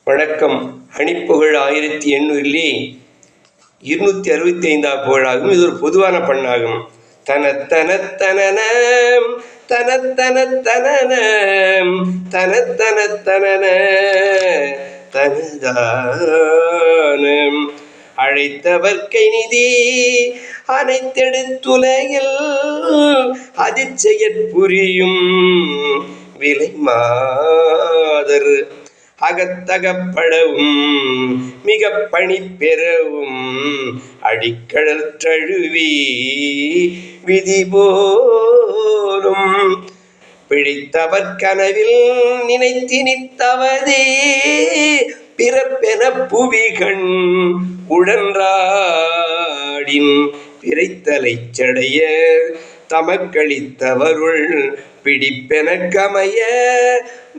வணக்கம். அணிப்புகழ் 1800 265 புகழாகும். இது ஒரு பொதுவான பண்ணாகும். தனத்தன தனன தனத்தன தனன தனத்தன தனன தனதானம் அழைத்தவர் கைநிதி அனைத்தெடுத்துலகில் அதிர்ச்செயற் புரியும் விலை மாதர் அகத்தகப்படவும் மிக பணி பெறவும் அடிக்கடல் தழுவி விதி போலும் பிழைத்தவர் கனவில் நினைத்தினித்தவதே பிறப்பென புவிகண் உடன்றாடின் பிறைத்தலை சடைய தமக்களித்தவருள் பிடிப்பென கமைய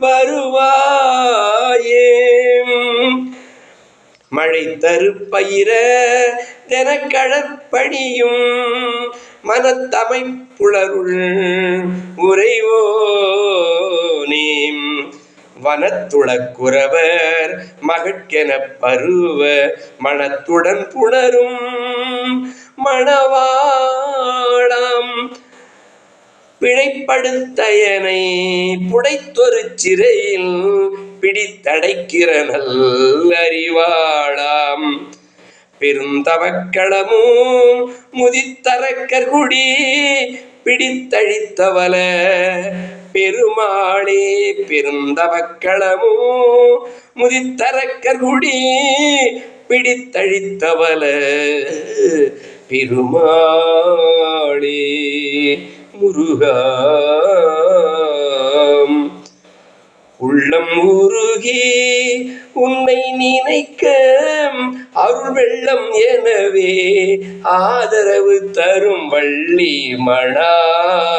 வருவாயே மழை தரு பயிர தெனக்கடற்பணியும் மனத்தமைப்புளருள் உறைவோனே வனத்துளக்குறவர் மகட்கென பருவ மனத்துடன் புணரும் மணவாளாம் பிழைப்படுத்தயனை புடைத்தொரு சிறையில் பிடித்தடைக்கிற நல்லறிவாளாம் பெருந்தவக்களமும் முதித்தரக்கர்குடி பிடித்தழித்தவல பெருமாளே பெருந்தவக்களமும் முதித்தரக்கர்குடி பிடித்தழித்தவல பெருமாளே முருகா. உள்ளம் உருகி உன்னை நினைக்க அருள் வெள்ளம் எனவே ஆதரவு தரும் வள்ளி மணாளா